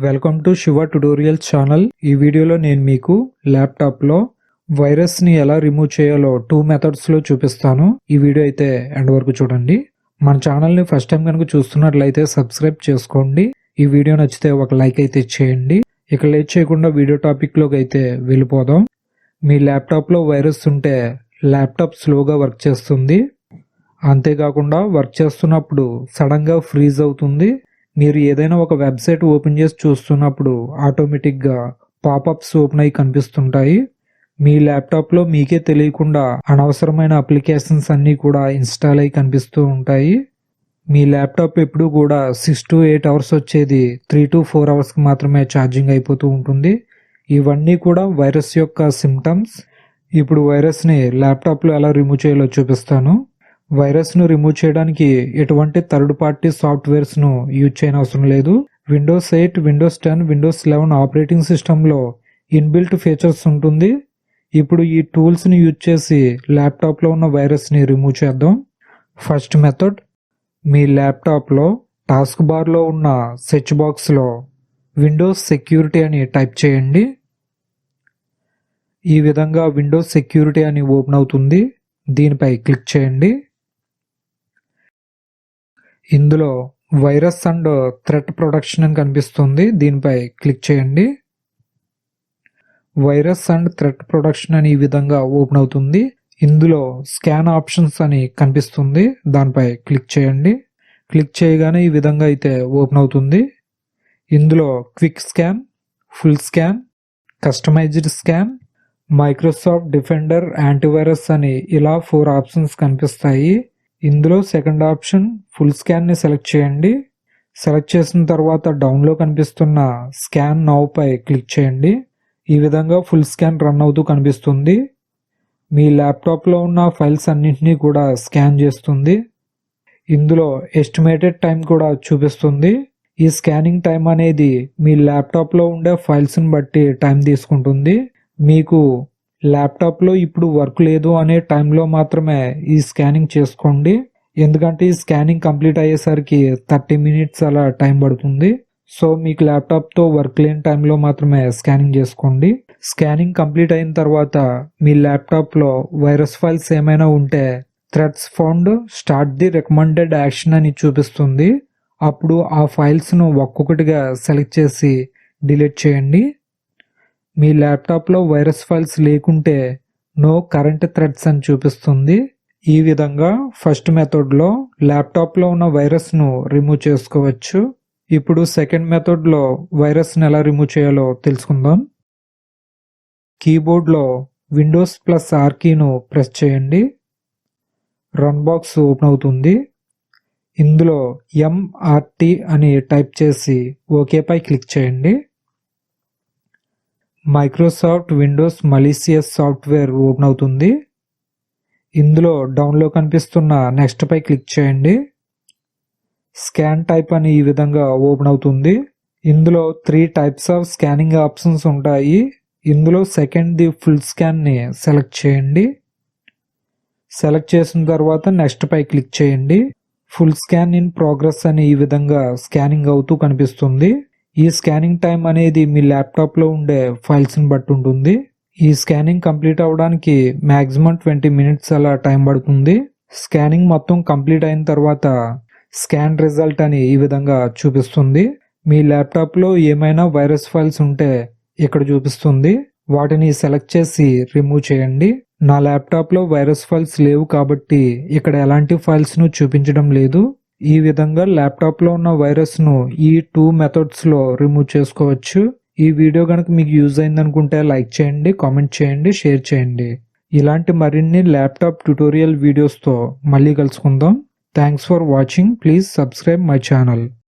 Welcome to Shiva tutorial channel. ఈ వీడియోలో నేను మీకు ల్యాప్టాప్లో వైరస్ని ఎలా రిమూవ్ చేయాలో 2 మెథడ్స్లో చూపిస్తాను. ఈ వీడియో అయితే ఎండ్ వరకు చూడండి. మన ఛానల్ని ఫస్ట్ టైం కనుక చూస్తున్నట్లయితే సబ్స్క్రైబ్ చేసుకోండి. ఈ వీడియో నచ్చితే ఒక లైక్ అయితే చేయండి. ఇక లేట్ చేయకుండా వీడియో టాపిక్లోకి అయితే వెళ్ళిపోదాం. మీ ల్యాప్టాప్లో వైరస్ ఉంటే ల్యాప్టాప్ స్లోగా వర్క్ చేస్తుంది. అంతేకాకుండా వర్క్ చేస్తున్నప్పుడు సడన్గా ఫ్రీజ్ అవుతుంది. మీరు ఏదైనా ఒక వెబ్సైట్ ఓపెన్ చేసి చూస్తున్నప్పుడు ఆటోమేటిక్గా పాపప్స్ ఓపెన్ అయ్యి కనిపిస్తుంటాయి. మీ ల్యాప్టాప్లో మీకే తెలియకుండా అనవసరమైన అప్లికేషన్స్ అన్నీ కూడా ఇన్స్టాల్ అయ్యి కనిపిస్తూ ఉంటాయి. మీ ల్యాప్టాప్ ఎప్పుడు కూడా 6 to 8 అవర్స్ వచ్చేది 3 to 4 అవర్స్కి మాత్రమే ఛార్జింగ్ అయిపోతూ ఉంటుంది. ఇవన్నీ కూడా వైరస్ యొక్క సిమ్టమ్స్. ఇప్పుడు వైరస్ని ల్యాప్టాప్లో ఎలా రిమూవ్ చేయాలో చూపిస్తాను. వైరస్ను రిమూవ్ చేయడానికి ఎటువంటి థర్డ్ పార్టీ సాఫ్ట్వేర్స్ను యూజ్ చేయనవసరం లేదు. విండోస్ 8, విండోస్ 10, విండోస్ 11 ఆపరేటింగ్ సిస్టంలో ఇన్బిల్ట్ ఫీచర్స్ ఉంటుంది. ఇప్పుడు ఈ టూల్స్ని యూజ్ చేసి ల్యాప్టాప్లో ఉన్న వైరస్ని రిమూవ్ చేద్దాం. ఫస్ట్ మెథడ్, మీ ల్యాప్టాప్లో టాస్క్ బార్లో ఉన్న సెర్చ్ బాక్స్లో విండోస్ సెక్యూరిటీ అని టైప్ చేయండి. ఈ విధంగా విండోస్ సెక్యూరిటీ అని ఓపెన్ అవుతుంది. దీనిపై క్లిక్ చేయండి. ఇందులో వైరస్ అండ్ థ్రెట్ ప్రొటెక్షన్ అని కనిపిస్తుంది. దీనిపై క్లిక్ చేయండి. వైరస్ అండ్ థ్రెట్ ప్రొటెక్షన్ అని ఈ విధంగా ఓపెన్ అవుతుంది. ఇందులో స్కాన్ ఆప్షన్స్ అని కనిపిస్తుంది. దానిపై క్లిక్ చేయండి. క్లిక్ చేయగానే ఈ విధంగా అయితే ఓపెన్ అవుతుంది. ఇందులో quick scan, full scan, customized scan, Microsoft Defender, antivirus అని ఇలా 4 ఆప్షన్స్ కనిపిస్తాయి. ఇందులో సెకండ్ ఆప్షన్ ఫుల్ స్కాన్ని సెలెక్ట్ చేయండి. సెలెక్ట్ చేసిన తర్వాత డౌన్లో కనిపిస్తున్న స్కాన్ నౌ పై క్లిక్ చేయండి. ఈ విధంగా ఫుల్ స్కాన్ రన్ అవుతూ కనిపిస్తుంది. మీ ల్యాప్టాప్లో ఉన్న ఫైల్స్ అన్నింటినీ కూడా స్కాన్ చేస్తుంది. ఇందులో ఎస్టిమేటెడ్ టైం కూడా చూపిస్తుంది. ఈ స్కానింగ్ టైం అనేది మీ ల్యాప్టాప్లో ఉండే ఫైల్స్ని బట్టి టైం తీసుకుంటుంది. మీకు ల్యాప్టాప్లో ఇప్పుడు వర్క్ లేదు అనే టైంలో మాత్రమే ఈ స్కానింగ్ చేసుకోండి. ఎందుకంటే ఈ స్కానింగ్ కంప్లీట్ అయ్యేసరికి 30 minutes అలా టైం పడుతుంది. సో మీకు ల్యాప్టాప్తో వర్క్ లేని టైంలో మాత్రమే స్కానింగ్ చేసుకోండి. స్కానింగ్ కంప్లీట్ అయిన తర్వాత మీ ల్యాప్టాప్లో వైరస్ ఫైల్స్ ఏమైనా ఉంటే threads found, start the recommended action అని చూపిస్తుంది. అప్పుడు ఆ ఫైల్స్ను ఒక్కొక్కటిగా సెలెక్ట్ చేసి డిలీట్ చేయండి. మీ ల్యాప్టాప్లో వైరస్ ఫైల్స్ లేకుంటే నో కరెంట్ థ్రెడ్స్ అని చూపిస్తుంది. ఈ విధంగా ఫస్ట్ మెథడ్లో ల్యాప్టాప్లో ఉన్న వైరస్ను రిమూవ్ చేసుకోవచ్చు. ఇప్పుడు సెకండ్ మెథడ్లో వైరస్ని ఎలా రిమూవ్ చేయాలో తెలుసుకుందాం. కీబోర్డ్లో విండోస్ ప్లస్ ఆర్ కీను ప్రెస్ చేయండి. రన్ బాక్స్ ఓపెన్ అవుతుంది. ఇందులో MRT అని టైప్ చేసి ఓకేపై క్లిక్ చేయండి. మైక్రోసాఫ్ట్ విండోస్ మలీసియస్ సాఫ్ట్వేర్ ఓపెన్ అవుతుంది. ఇందులో డౌన్లో కనిపిస్తున్న నెక్స్ట్ పై క్లిక్ చేయండి. స్కాన్ టైప్ అని ఈ విధంగా ఓపెన్ అవుతుంది. ఇందులో 3 types ఆఫ్ స్కానింగ్ ఆప్షన్స్ ఉంటాయి. ఇందులో సెకండ్ ది ఫుల్ స్కాన్ని సెలెక్ట్ చేయండి. సెలెక్ట్ చేసిన తర్వాత నెక్స్ట్ పై క్లిక్ చేయండి. ఫుల్ స్కాన్ ఇన్ ప్రోగ్రెస్ అని ఈ విధంగా స్కానింగ్ అవుతూ కనిపిస్తుంది. ఈ స్కానింగ్ టైం అనేది మీ ల్యాప్టాప్లో ఉండే ఫైల్స్ని బట్టి ఉంటుంది. ఈ స్కానింగ్ కంప్లీట్ అవ్వడానికి మ్యాక్సిమం 20 minutes అలా టైం పడుతుంది. స్కానింగ్ మొత్తం కంప్లీట్ అయిన తర్వాత స్కాన్ రిజల్ట్ అని ఈ విధంగా చూపిస్తుంది. మీ ల్యాప్టాప్లో ఏమైనా వైరస్ ఫైల్స్ ఉంటే ఇక్కడ చూపిస్తుంది. వాటిని సెలెక్ట్ చేసి రిమూవ్ చేయండి. నా ల్యాప్టాప్లో వైరస్ ఫైల్స్ లేవు కాబట్టి ఇక్కడ ఎలాంటి ఫైల్స్ను చూపించడం లేదు. ఈ విధంగా ల్యాప్టాప్లో ఉన్న వైరస్ను ఈ 2 మెథడ్స్లో రిమూవ్ చేసుకోవచ్చు. ఈ వీడియో కనుక మీకు యూజ్ అయిందనుకుంటే లైక్ చేయండి, కామెంట్ చేయండి, షేర్ చేయండి. ఇలాంటి మరిన్ని ల్యాప్టాప్ ట్యుటోరియల్ వీడియోస్తో మళ్ళీ కలుసుకుందాం. Thanks for watching. Please subscribe my channel.